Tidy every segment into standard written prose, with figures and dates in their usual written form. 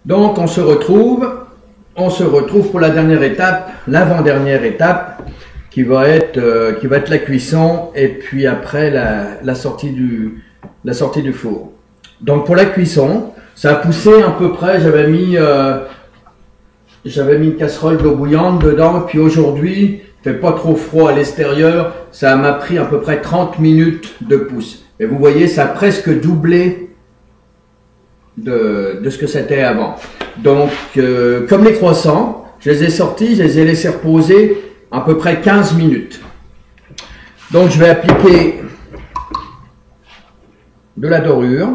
Donc on se retrouve pour la dernière étape, l'avant-dernière étape, qui va être la cuisson et puis après la sortie du four. Donc pour la cuisson, ça a poussé à peu près, j'avais mis une casserole d'eau bouillante dedans, et puis aujourd'hui, il fait pas trop froid à l'extérieur, ça m'a pris à peu près 30 minutes de pousse. Et vous voyez, ça a presque doublé de ce que c'était avant. Donc, comme les croissants, je les ai sortis, je les ai laissés reposer à peu près 15 minutes. Donc, je vais appliquer de la dorure.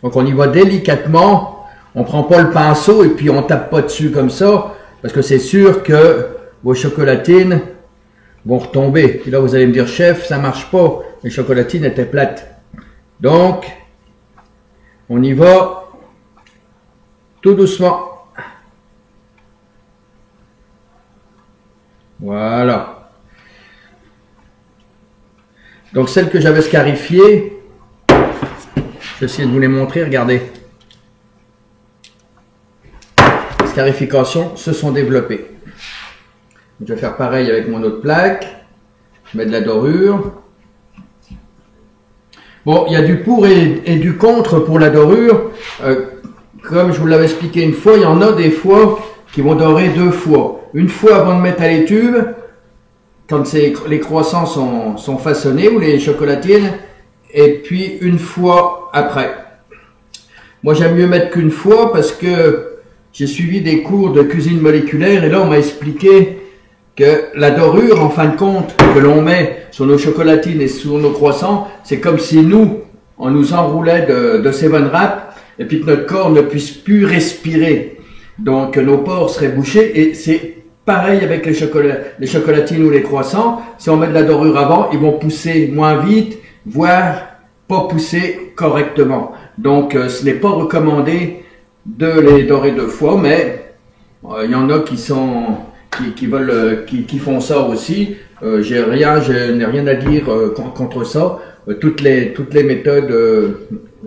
Donc, on y va délicatement. On prend pas le pinceau et puis on tape pas dessus comme ça, parce que c'est sûr que vos chocolatines vont retomber. Et là, vous allez me dire, chef, ça marche pas. Les chocolatines étaient plates. Donc, on y va tout doucement. Voilà. Donc, celles que j'avais scarifiées, je vais essayer de vous les montrer, regardez. Les scarifications se sont développées. Je vais faire pareil avec mon autre plaque. Je mets de la dorure. Bon, il y a du pour et du contre pour la dorure. Comme je vous l'avais expliqué une fois, il y en a des fois qui vont dorer deux fois. Une fois avant de mettre à l'étube, quand les croissants sont façonnés, ou les chocolatines, et puis une fois après. Moi, j'aime mieux mettre qu'une fois parce que j'ai suivi des cours de cuisine moléculaire et là, on m'a expliqué que la dorure, en fin de compte, que l'on met sur nos chocolatines et sur nos croissants, c'est comme si on nous enroulait de 7-Wrap et puis que notre corps ne puisse plus respirer. Donc, nos pores seraient bouchés et c'est pareil avec les chocolatines ou les croissants. Si on met de la dorure avant, ils vont pousser moins vite, voire pas pousser correctement. Donc, ce n'est pas recommandé de les dorer deux fois, mais il y en a qui font ça aussi. Je n'ai rien à dire contre ça. Toutes les méthodes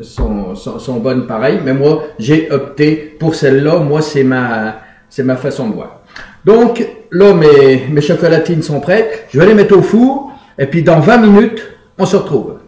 sont bonnes pareil, mais moi j'ai opté pour celle-là. Moi c'est ma façon de voir. Donc là mes chocolatines sont prêtes. Je vais les mettre au four et puis dans 20 minutes on se retrouve.